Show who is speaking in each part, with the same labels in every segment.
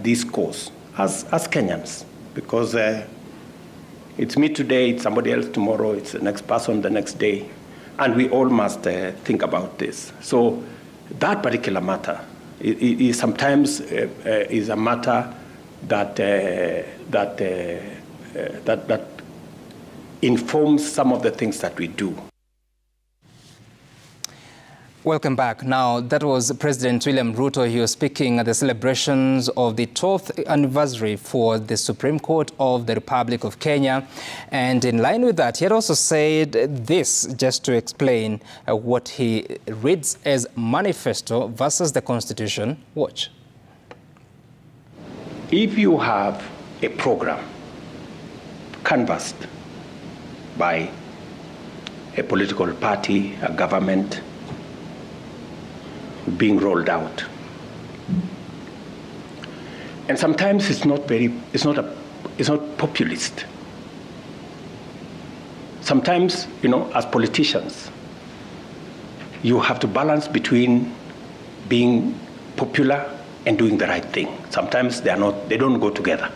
Speaker 1: this cause as Kenyans, because it's me today, it's somebody else tomorrow, it's the next person the next day, and we all must think about this. So that particular matter is sometimes is a matter that informs some of the things that we do.
Speaker 2: Welcome back. Now, that was President William Ruto. He was speaking at the celebrations of the 12th anniversary for the Supreme Court of the Republic of Kenya. And in line with that, he had also said this, just to explain what he reads as manifesto versus the Constitution. Watch.
Speaker 1: If you have a program canvassed by a political party, a government, being rolled out, and sometimes it's not populist. Sometimes, you know, as politicians, you have to balance between being popular and doing the right thing. Sometimes they don't go together.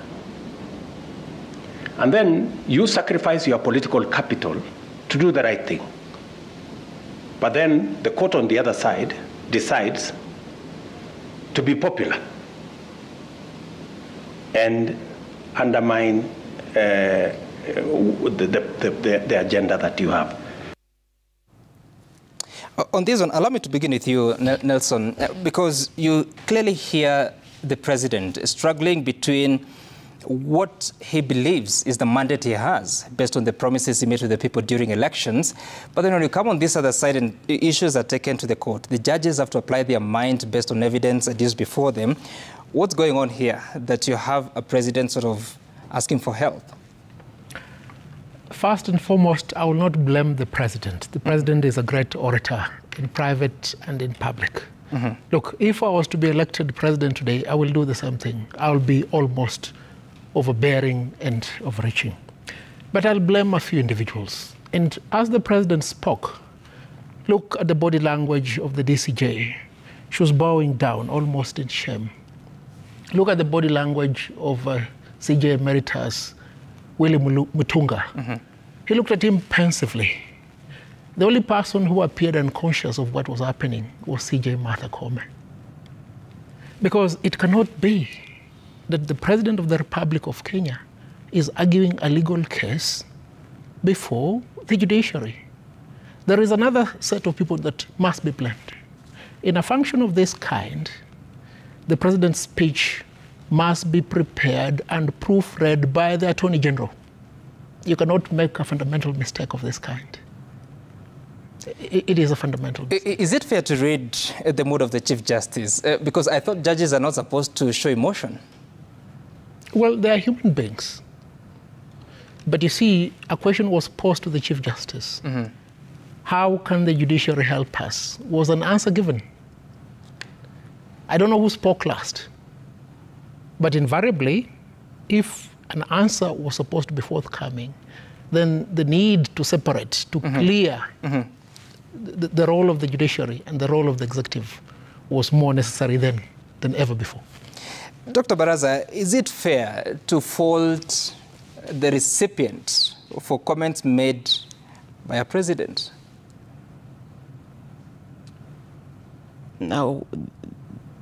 Speaker 1: And then you sacrifice your political capital to do the right thing. But then the court on the other side decides to be popular and undermine the agenda that you have.
Speaker 2: On this one, allow me to begin with you, Nelson, because you clearly hear the president struggling between what he believes is the mandate he has based on the promises he made to the people during elections. But then when you come on this other side and issues are taken to the court, the judges have to apply their mind based on evidence adduced before them. What's going on here that you have a president sort of asking for help?
Speaker 3: First and foremost, I will not blame the president. The president is a great orator in private and in public. Look, if I was to be elected president today, I will do the same thing. I will be almost overbearing and overreaching. But I'll blame a few individuals. And as the president spoke, look at the body language of the DCJ. She was bowing down, almost in shame. Look at the body language of CJ Emeritus, Willie Mutunga. He looked at him pensively. The only person who appeared unconscious of what was happening was CJ Martha Koome. Because it cannot be that the President of the Republic of Kenya is arguing a legal case before the judiciary. There is another set of people that must be blamed. In a function of this kind, the President's speech must be prepared and proofread by the Attorney General. You cannot make a fundamental mistake of this kind. It is a fundamental mistake.
Speaker 2: Is it fair to read the mood of the Chief Justice? Because I thought judges are not supposed to show emotion.
Speaker 3: Well, they are human beings. But you see, a question was posed to the Chief Justice. How can the judiciary help us? Was an answer given? I don't know who spoke last. But invariably, if an answer was supposed to be forthcoming, then the need to separate, to clear the role of the judiciary and the role of the executive was more necessary then than ever before.
Speaker 2: Dr. Baraza, is it fair to fault the recipient for comments made by a president?
Speaker 4: Now,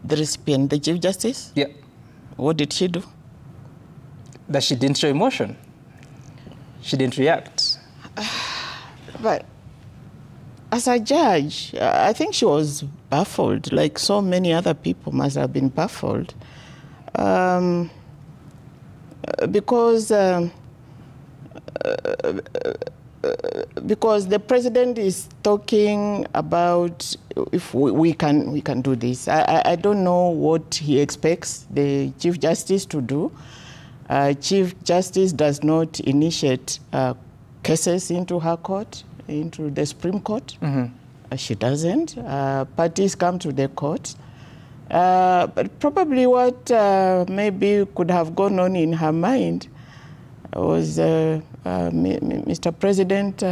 Speaker 4: the recipient, the Chief Justice?
Speaker 2: Yeah.
Speaker 4: What did she do?
Speaker 2: That she didn't show emotion. She didn't react.
Speaker 4: But as a judge, I think she was baffled, like so many other people must have been baffled. Because the president is talking about if we can do this. I don't know what he expects the Chief Justice to do. Chief Justice does not initiate cases into her court, into the Supreme Court. She doesn't. Parties come to the court. But probably what maybe could have gone on in her mind was Mr. President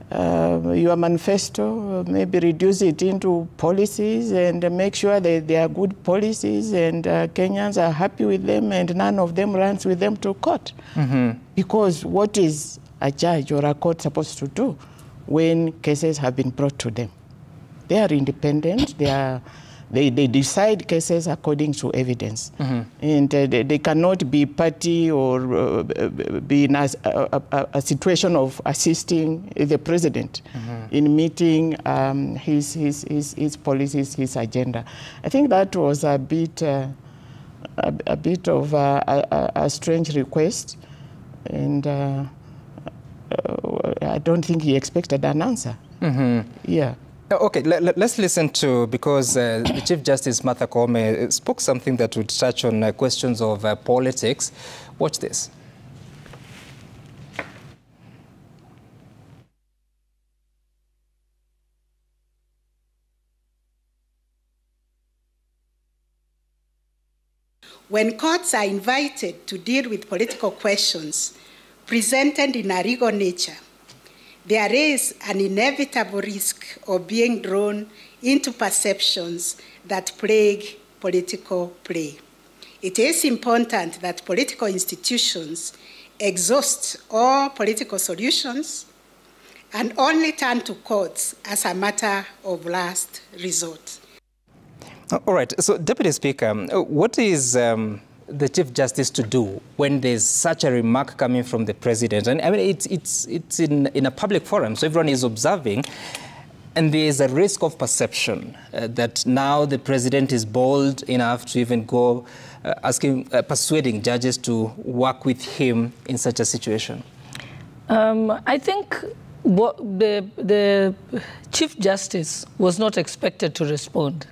Speaker 4: your manifesto, maybe reduce it into policies and make sure that they are good policies and Kenyans are happy with them and none of them runs with them to court. Because what is a judge or a court supposed to do when cases have been brought to them? They are independent. They decide cases according to evidence. And they cannot be party or be in a situation of assisting the president in meeting his policies, his agenda. I think that was a bit of a strange request, and I don't think he expected an answer. Yeah.
Speaker 2: Okay, let's listen to, because the Chief Justice Martha Koome spoke something that would touch on questions of politics. Watch this.
Speaker 5: When courts are invited to deal with political questions presented in a legal nature, there is an inevitable risk of being drawn into perceptions that plague political play. It is important that political institutions exhaust all political solutions and only turn to courts as a matter of last resort.
Speaker 2: All right. So, Deputy Speaker, what is the Chief Justice to do when there's such a remark coming from the President? And I mean, it's in a public forum, so everyone is observing, and there is a risk of perception that now the President is bold enough to even go persuading judges to work with him in such a situation.
Speaker 6: I think what the Chief Justice was not expected to respond.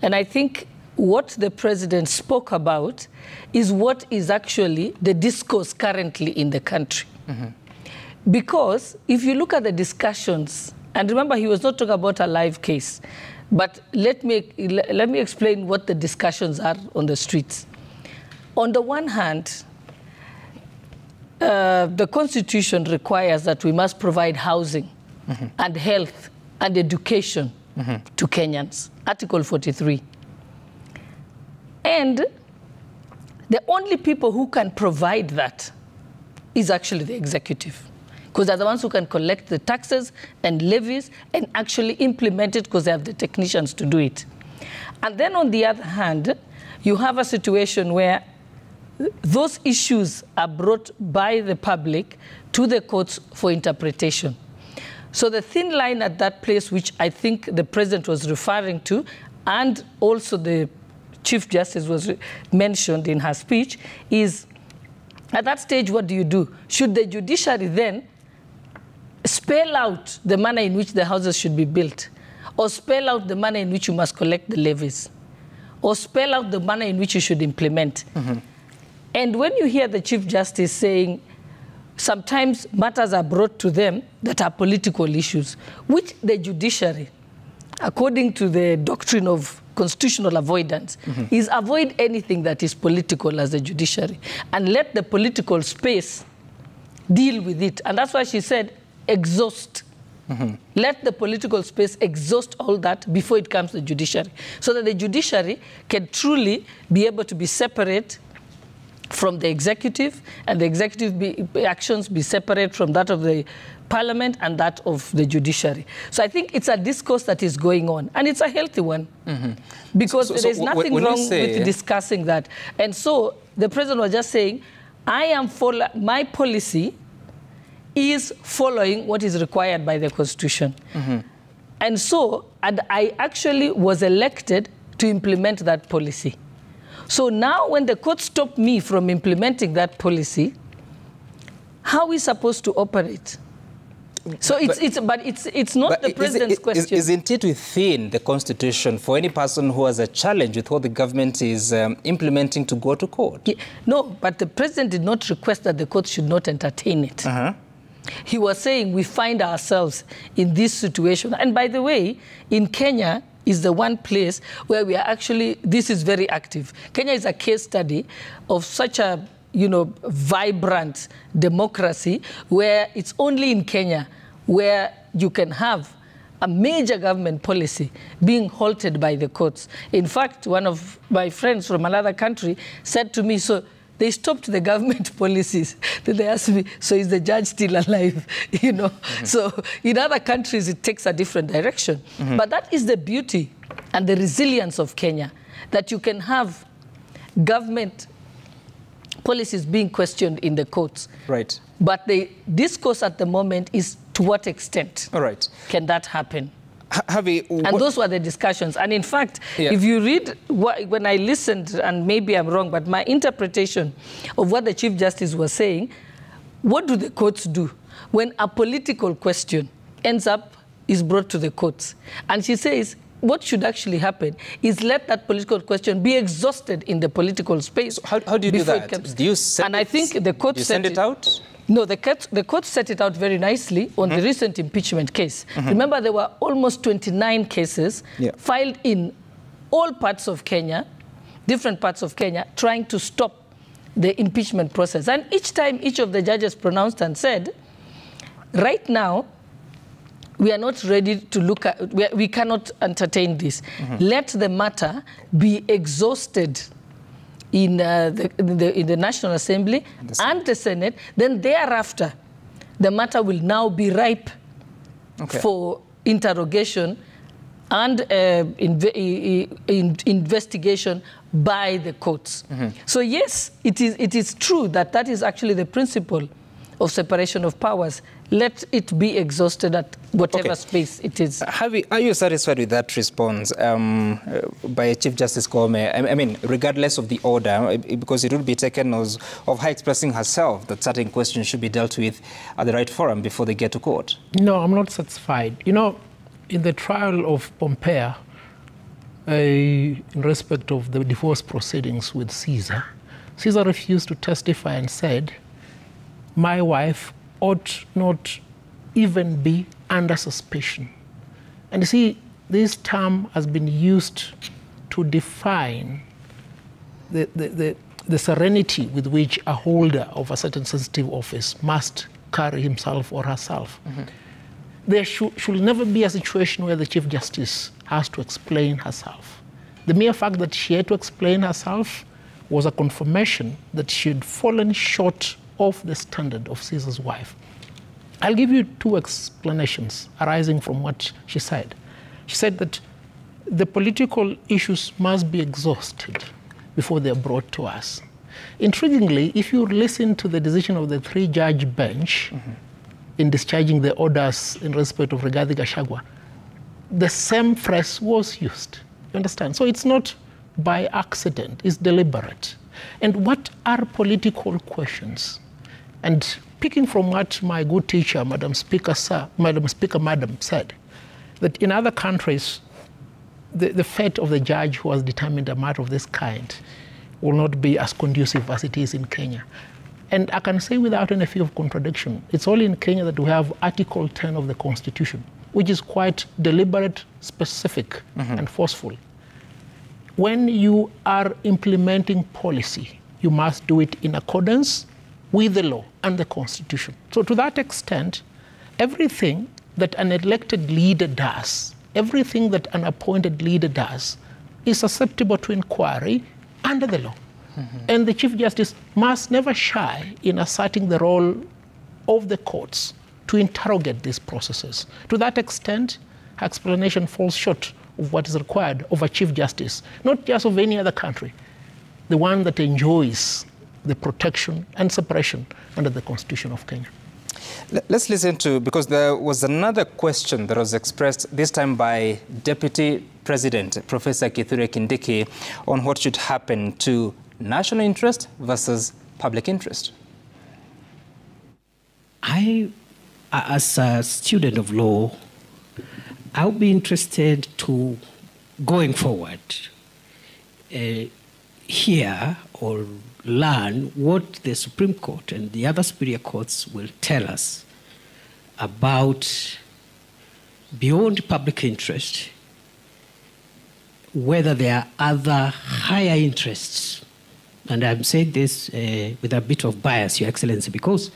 Speaker 6: And I think what the President spoke about is what is actually the discourse currently in the country. Because if you look at the discussions, and remember he was not talking about a live case, but let me explain what the discussions are on the streets. On the one hand, the Constitution requires that we must provide housing and health and education to Kenyans, Article 43. And the only people who can provide that is actually the executive, because they're the ones who can collect the taxes and levies and actually implement it, because they have the technicians to do it. And then on the other hand, you have a situation where those issues are brought by the public to the courts for interpretation. So the thin line at that place, which I think the President was referring to, and also the Chief Justice was mentioned in her speech, is at that stage, what do you do? Should the judiciary then spell out the manner in which the houses should be built, or spell out the manner in which you must collect the levies, or spell out the manner in which you should implement? And when you hear the Chief Justice saying sometimes matters are brought to them that are political issues, which the judiciary, according to the doctrine of constitutional avoidance, is avoid anything that is political as the judiciary and let the political space deal with it. And that's why she said exhaust. Let the political space exhaust all that before it comes to the judiciary, so that the judiciary can truly be able to be separate from the executive, and the executive actions be separate from that of the parliament and that of the judiciary. So I think it's a discourse that is going on, and it's a healthy one, because there's nothing wrong with discussing that. And so the President was just saying, my policy is following what is required by the Constitution. And so I actually was elected to implement that policy. So now when the court stopped me from implementing that policy, how are we supposed to operate? So it's not the President's question.
Speaker 2: Isn't it within the Constitution for any person who has a challenge with what the government is implementing to go to court?
Speaker 6: Yeah, no, but the President did not request that the court should not entertain it. He was saying we find ourselves in this situation. And by the way, in Kenya is the one place where we are actually, this is very active. Kenya is a case study of such a vibrant democracy, where it's only in Kenya where you can have a major government policy being halted by the courts. In fact, one of my friends from another country said to me, so they stopped the government policies. Then they asked me, so is the judge still alive? You know. So in other countries, it takes a different direction. But that is the beauty and the resilience of Kenya, that you can have government policies being questioned in the courts.
Speaker 2: Right.
Speaker 6: But the discourse at the moment is to what extent can that happen? And those were the discussions. And in fact, if you read, when I listened, and maybe I'm wrong, but my interpretation of what the Chief Justice was saying, what do the courts do when a political question is brought to the courts? And she says, what should actually happen is let that political question be exhausted in the political space.
Speaker 2: So how do you do that? Do you send it out?
Speaker 6: No, the court set it out very nicely on the recent impeachment case. Remember, there were almost 29 cases filed in all parts of Kenya, different parts of Kenya, trying to stop the impeachment process. And each time, each of the judges pronounced and said, right now, we are not ready to look at, we cannot entertain this. Let the matter be exhausted in the National Assembly and the Senate. Then thereafter, the matter will now be ripe for interrogation and investigation by the courts. So yes, it is true that is actually the principle of separation of powers. Let it be exhausted at whatever space it is.
Speaker 2: Are you satisfied with that response by Chief Justice Koome? I mean, regardless of the order, because it would be taken as of her expressing herself that certain questions should be dealt with at the right forum before they get to court.
Speaker 3: No, I'm not satisfied. You know, in the trial of Pompeo, in respect of the divorce proceedings with Caesar refused to testify and said, my wife ought not even be under suspicion. And you see, this term has been used to define the serenity with which a holder of a certain sensitive office must carry himself or herself. There should never be a situation where the Chief Justice has to explain herself. The mere fact that she had to explain herself was a confirmation that she had fallen short of the standard of Caesar's wife. I'll give you two explanations arising from what she said. She said that the political issues must be exhausted before they're brought to us. Intriguingly, if you listen to the decision of the three-judge bench in discharging the orders in respect of Rigathi Gachagua, the same phrase was used. You understand? So it's not by accident, it's deliberate. And what are political questions? And picking from what my good teacher, Madam Speaker, said, that in other countries, the fate of the judge who has determined a matter of this kind will not be as conducive as it is in Kenya. And I can say without any fear of contradiction, it's only in Kenya that we have Article 10 of the Constitution, which is quite deliberate, specific, and forceful. When you are implementing policy, you must do it in accordance with the law and the Constitution. So to that extent, everything that an elected leader does, everything that an appointed leader does, is susceptible to inquiry under the law. And the Chief Justice must never shy in asserting the role of the courts to interrogate these processes. To that extent, her explanation falls short of what is required of a Chief Justice, not just of any other country, the one that enjoys the protection and separation under the Constitution of Kenya.
Speaker 2: Let's listen to, because there was another question that was expressed, this time by Deputy President Professor Kithure Kindiki, on what should happen to national interest versus public interest.
Speaker 7: As a student of law, I'll be interested to, going forward, hear or learn what the Supreme Court and the other superior courts will tell us about, beyond public interest, whether there are other higher interests. And I'm saying this with a bit of bias, Your Excellency, because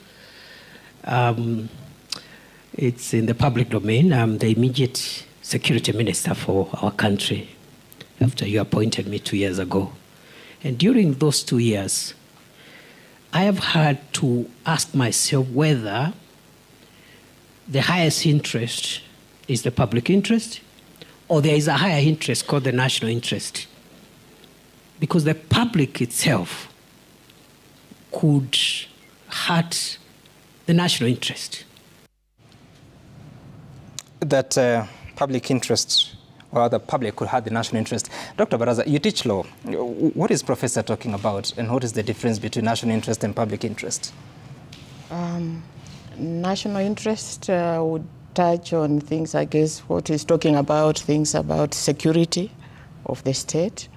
Speaker 7: It's in the public domain. I'm the immediate security minister for our country after you appointed me 2 years ago. And during those 2 years, I have had to ask myself whether the highest interest is the public interest or there is a higher interest called the national interest. Because the public itself could hurt the national interest.
Speaker 2: That public interest, or the public could hurt the national interest. Dr. Baraza, you teach law. What is Professor talking about, and what is the difference between national interest and public interest?
Speaker 4: National interest would touch on things, I guess, what he's talking about, things about security of the state.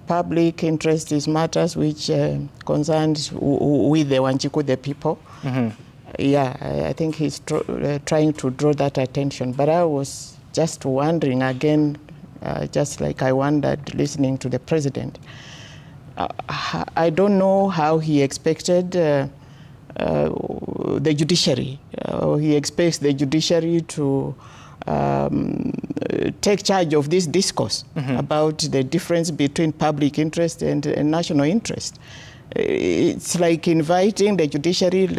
Speaker 4: Public interest is matters which concerns with the Wanjiku, the people. Mm-hmm. Yeah, I think he's trying to draw that attention. But I was just wondering again, just like I wondered listening to the president, I don't know how he expected the judiciary. He expects the judiciary to take charge of this discourse about the difference between public interest and national interest. It's like inviting the judiciary,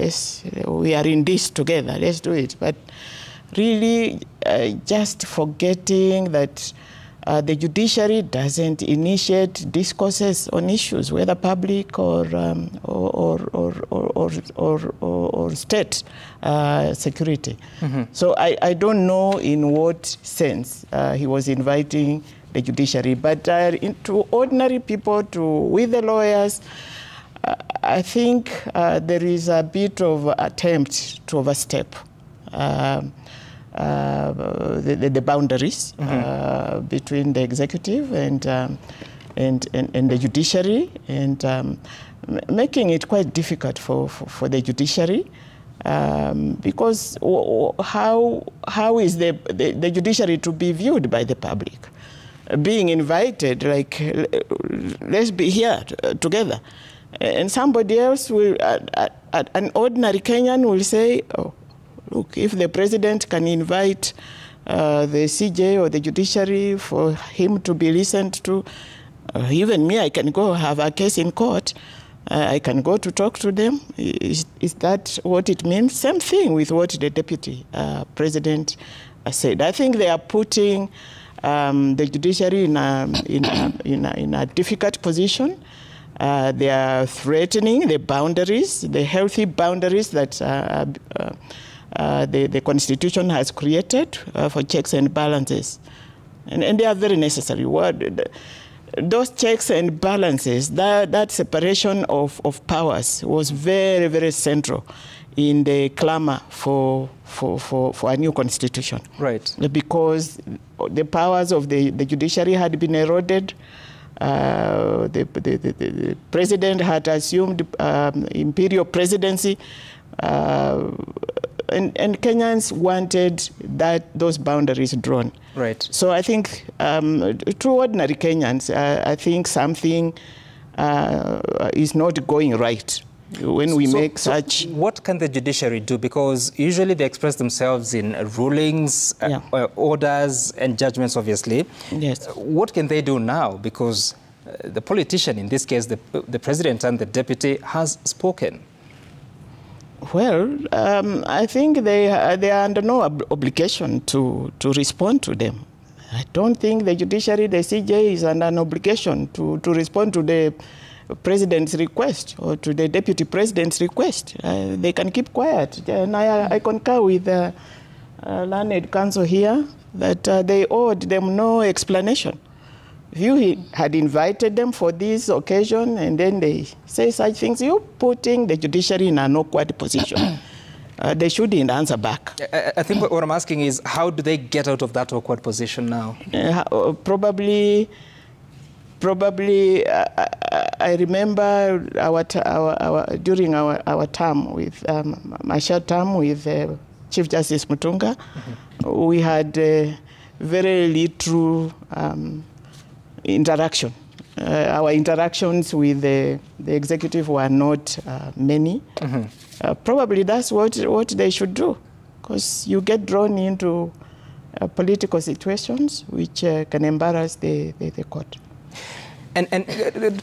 Speaker 4: we are in this together, let's do it. But really just forgetting that the judiciary doesn't initiate discourses on issues, whether public or state security. Mm-hmm. So I don't know in what sense he was inviting the judiciary, but to ordinary people, with the lawyers, I think there is a bit of attempt to overstep the boundaries between the executive and the judiciary, and making it quite difficult for the judiciary, because how is the judiciary to be viewed by the public? Being invited, like, let's be here together. And somebody else will, an ordinary Kenyan will say, oh, look, if the president can invite the CJ or the judiciary for him to be listened to, even me, I can go have a case in court. I can go to talk to them. Is that what it means? Same thing with what the deputy president said. I think they are putting the judiciary in a difficult position. They are threatening the boundaries, the healthy boundaries that the Constitution has created for checks and balances. And they are very necessary. Those checks and balances, that separation of powers was very, very central in the clamor for a new constitution. Right. Because the powers of the judiciary had been eroded. The president had assumed imperial presidency, and Kenyans wanted those boundaries drawn. Right. So I think to ordinary Kenyans, I think something is not going right when we make such...
Speaker 2: What can the judiciary do? Because usually they express themselves in rulings, orders and judgments, obviously. Yes. What can they do now? Because the politician, in this case, the president and the deputy, has spoken.
Speaker 4: Well, I think they are under no obligation to respond to them. I don't think the judiciary, the CJ, is under an obligation to respond to the president's request or to the deputy president's request. They can keep quiet. And I concur with the learned counsel here that they owed them no explanation. If you had invited them for this occasion and then they say such things, you're putting the judiciary in an awkward position. They shouldn't answer back.
Speaker 2: I think what I'm asking is, how do they get out of that awkward position now?
Speaker 4: Probably, I remember during our term with, my short term with Chief Justice Mutunga, we had very little interaction. Our interactions with the executive were not many. Probably that's what they should do. because you get drawn into political situations which can embarrass the court.
Speaker 2: And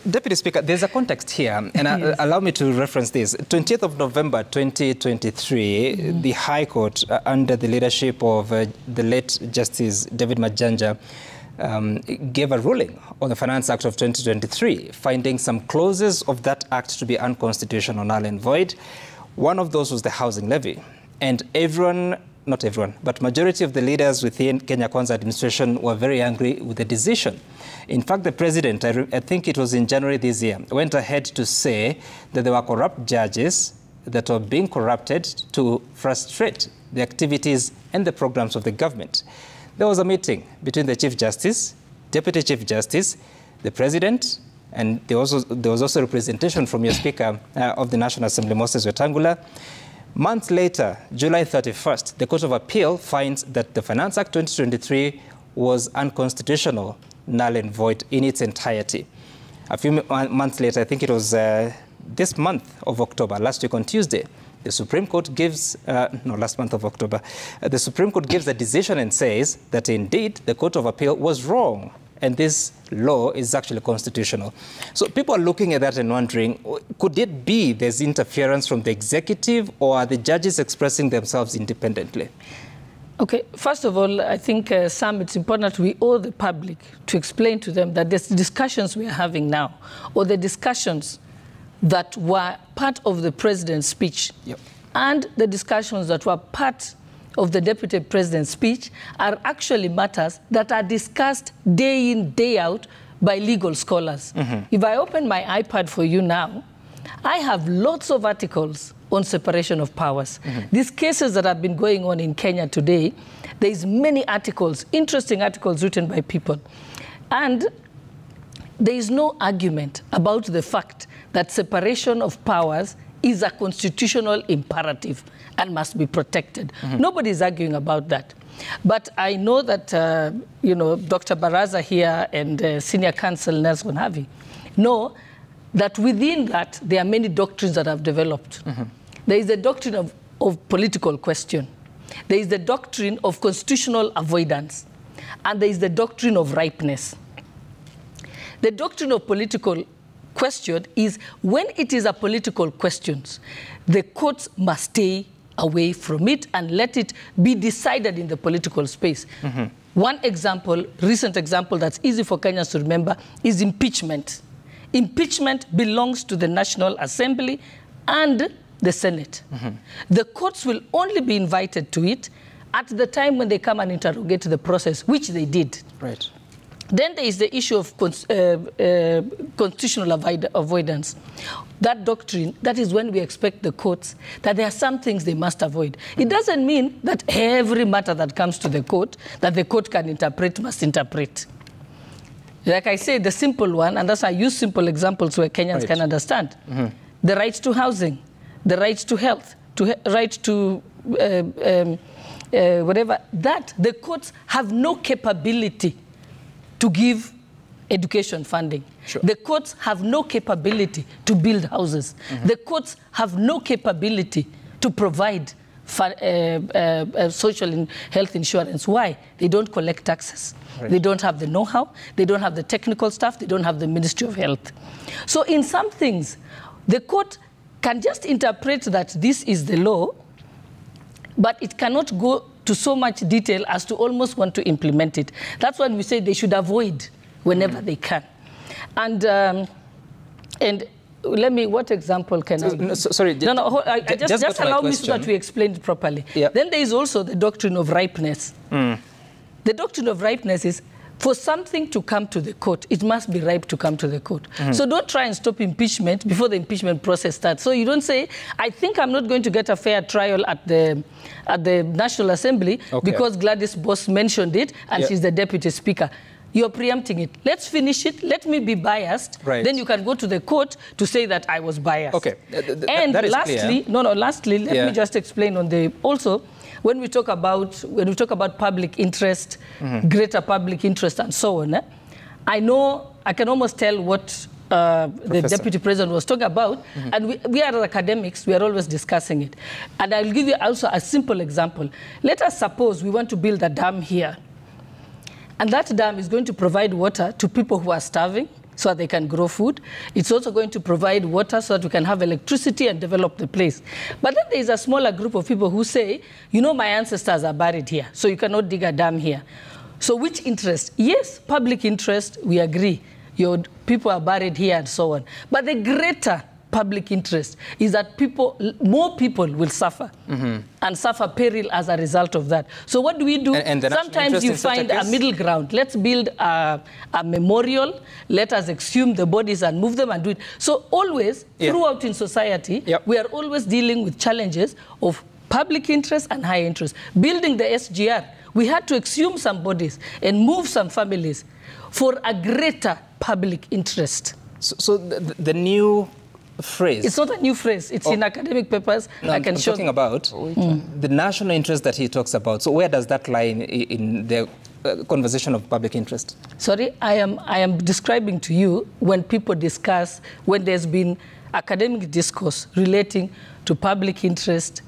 Speaker 2: Deputy Speaker, there's a context here, and yes. Allow me to reference this. 20th of November 2023, the High Court, under the leadership of the late Justice David Majanja, gave a ruling on the Finance Act of 2023, finding some clauses of that act to be unconstitutional, null and void. One of those was the housing levy. And everyone, not everyone, but majority of the leaders within Kenya Kwanza administration were very angry with the decision. In fact, the president, I think it was in January this year, went ahead to say that there were corrupt judges that were being corrupted to frustrate the activities and the programs of the government. There was a meeting between the Chief Justice, Deputy Chief Justice, the President, and there was also representation from your Speaker of the National Assembly, Moses Wetangula. Months later, July 31st, the Court of Appeal finds that the Finance Act 2023 was unconstitutional, null and void in its entirety. A few months later, I think it was this month of October, last week on Tuesday, the Supreme Court gives, last month of October, the Supreme Court gives a decision and says that indeed the Court of Appeal was wrong and this law is actually constitutional. So people are looking at that and wondering, could it be there's interference from the executive, or are the judges expressing themselves independently?
Speaker 6: Okay, first of all, I think, Sam, it's important we owe the public to explain to them that the discussions we are having now, or the discussions that were part of the president's speech, yep, and the discussions that were part of the deputy president's speech are actually matters that are discussed day in, day out by legal scholars. Mm-hmm. If I open my iPad for you now, I have lots of articles on separation of powers. Mm-hmm. These cases that have been going on in Kenya today, there's many articles, interesting articles written by people. And there is no argument about the fact that separation of powers is a constitutional imperative and must be protected. Mm-hmm. Nobody is arguing about that. But I know that, Dr. Baraza here and Senior Counsel Nelson Havi know that within that, there are many doctrines that have developed. Mm-hmm. There is the doctrine of political question. There is the doctrine of constitutional avoidance. And there is the doctrine of ripeness. The doctrine of political question is when it is a political question, the courts must stay away from it and let it be decided in the political space. Mm-hmm. One example, recent example that's easy for Kenyans to remember is impeachment. Impeachment belongs to the National Assembly and the Senate. Mm-hmm. The courts will only be invited to it at the time when they come and interrogate the process, which they did. Right. Then there is the issue of constitutional avoidance. That doctrine, that is when we expect the courts that there are some things they must avoid. It doesn't mean that every matter that comes to the court, that the court can interpret, must interpret. Like I say, the simple one, and that's why I use simple examples where Kenyans can understand. Mm-hmm. The right to housing, the right to health, right to whatever, that the courts have no capability to give education funding. Sure. The courts have no capability to build houses. Mm-hmm. The courts have no capability to provide social and health insurance. Why? They don't collect taxes. Right. They don't have the know-how. They don't have the technical staff. They don't have the Ministry of Health. So in some things, the court can just interpret that this is the law, but it cannot go to so much detail as to almost want to implement it. That's when we say they should avoid whenever they can. And let me, what example can I give?
Speaker 2: Sorry.
Speaker 6: Just allow me so that we explain it properly. Yep. Then there is also the doctrine of ripeness. Mm. The doctrine of ripeness is for something to come to the court, it must be ripe to come to the court. Mm-hmm. So don't try and stop impeachment before the impeachment process starts. So you don't say, I think I'm not going to get a fair trial at the National Assembly because Gladys Boss mentioned it and she's the deputy speaker. You're preempting it. Let's finish it. Let me be biased. Right. Then you can go to the court to say that I was biased. Okay. And that is lastly, clear. Lastly, let me just explain on the, also, when we talk about public interest, mm-hmm. greater public interest and so on, I know, I can almost tell what the Deputy President was talking about. And we are academics, we are always discussing it. And I'll give you also a simple example. Let us suppose we want to build a dam here. And that dam is going to provide water to people who are starving, so that they can grow food. It's also going to provide water so that we can have electricity and develop the place. But then there is a smaller group of people who say, you know, my ancestors are buried here, so you cannot dig a dam here. So which interest? Yes, public interest, we agree. Your people are buried here and so on. But the greater public interest is that more people will suffer and suffer peril as a result of that. So what do we do? And sometimes you find a middle ground. Let's build a memorial. Let us exhume the bodies and move them and do it. So always, throughout in society, we are always dealing with challenges of public interest and high interest. Building the SGR, we had to exhume some bodies and move some families for a greater public interest.
Speaker 2: So the new phrase.
Speaker 6: It's not a new phrase. It's in academic papers.
Speaker 2: No, I'm talking about the national interest that he talks about. So where does that lie in the conversation of public interest?
Speaker 6: Sorry, I am describing to you when people discuss, when there's been academic discourse relating to public interest,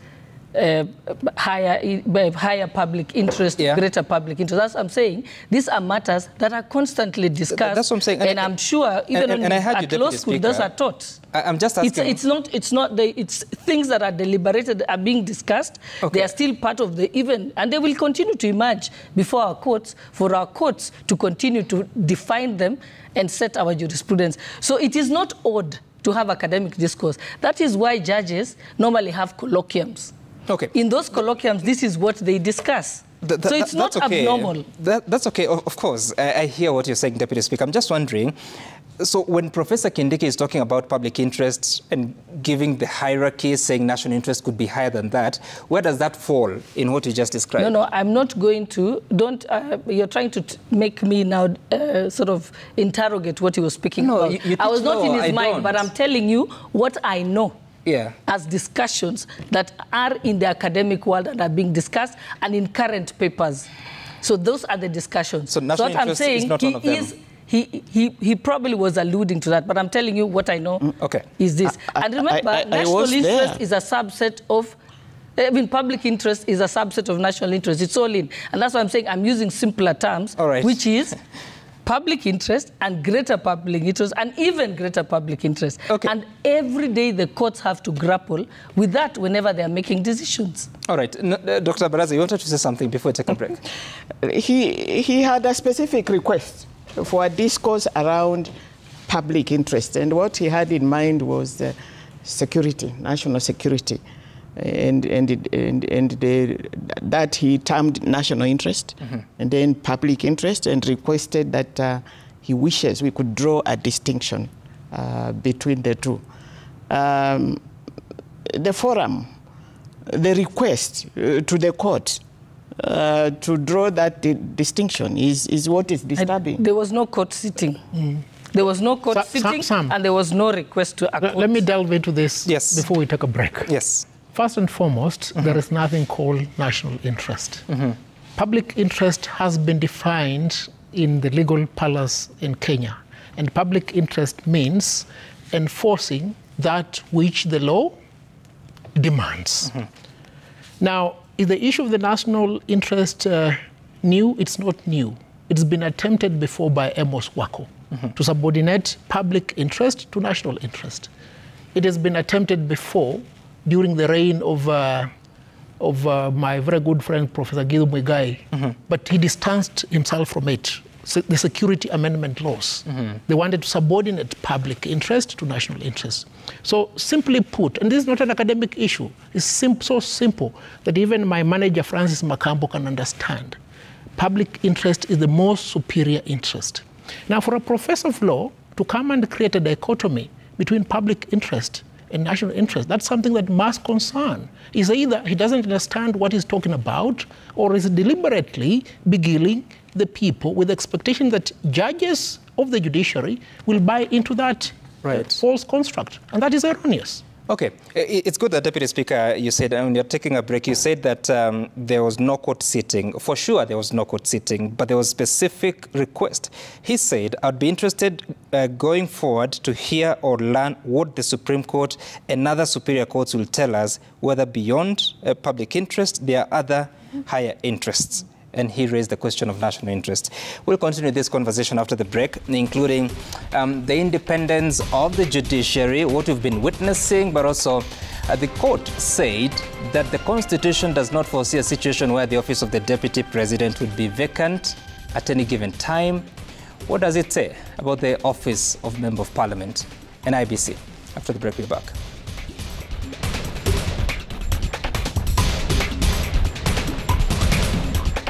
Speaker 6: higher public interest, greater public interest. That's what I'm saying. These are matters that are constantly discussed.
Speaker 2: That's what I'm saying.
Speaker 6: And I'm sure even at law school, those are taught.
Speaker 2: I'm just asking.
Speaker 6: It's things that are deliberated, are being discussed. Okay. They are still part of the event, and they will continue to emerge before our courts, for our courts to continue to define them and set our jurisprudence. So it is not odd to have academic discourse. That is why judges normally have colloquiums.
Speaker 2: Okay.
Speaker 6: In those colloquiums, this is what they discuss. So it's not abnormal.
Speaker 2: That's okay, of course. I hear what you're saying, Deputy Speaker. I'm just wondering, so when Professor Kindiki is talking about public interest and giving the hierarchy, saying national interest could be higher than that, where does that fall in what you just described?
Speaker 6: No, I'm not going to. You're trying to make me now sort of interrogate what he was speaking about. I was not in his mind, but I'm telling you what I know. As discussions that are in the academic world and are being discussed and in current papers. So those are the discussions.
Speaker 2: So national interest is not one of them.
Speaker 6: He probably was alluding to that, but I'm telling you what I know is this. And remember, national interest is a subset of, public interest is a subset of national interest. It's all in. And that's why I'm saying I'm using simpler terms, which is public interest and greater public interest and even greater public interest. And every day the courts have to grapple with that whenever they are making decisions.
Speaker 2: All right. Dr. Baraza, you wanted to say something before we take a break?
Speaker 4: He had a specific request for a discourse around public interest. And what he had in mind was security, national security. That he termed national interest and then public interest, and requested that he wishes we could draw a distinction between the two. The forum, the request to the court to draw that distinction is what is disturbing.
Speaker 6: There was no court sitting. There was no court sitting, and there was no request to a court.
Speaker 3: Let me delve into this before we take a break.
Speaker 2: Yes.
Speaker 3: First and foremost, there is nothing called national interest. Public interest has been defined in the legal parlance in Kenya. And public interest means enforcing that which the law demands. Now, is the issue of the national interest new? It's not new. It's been attempted before by Amos Wako to subordinate public interest to national interest. It has been attempted before during the reign of my very good friend, Professor Gideon Muigai, but he distanced himself from it. So the security amendment laws. They wanted to subordinate public interest to national interest. So simply put, and this is not an academic issue, it's so simple that even my manager, Francis Makambo, can understand. Public interest is the most superior interest. Now, for a professor of law to come and create a dichotomy between public interest and national interest, that's something that must concern. Is either he doesn't understand what he's talking about, or is deliberately beguiling the people with the expectation that judges of the judiciary will buy into that false construct. And that is erroneous.
Speaker 2: Okay, it's good that Deputy Speaker, you said, when you're taking a break, you said that there was no court sitting. For sure, there was no court sitting, but there was specific request. He said, I'd be interested going forward to hear or learn what the Supreme Court and other superior courts will tell us, whether beyond public interest, there are other higher interests. And he raised the question of national interest. We'll continue this conversation after the break, including the independence of the judiciary, what we've been witnessing, but also the court said that the Constitution does not foresee a situation where the office of the Deputy President would be vacant at any given time. What does it say about the office of Member of Parliament and IBC? After the break, we're back.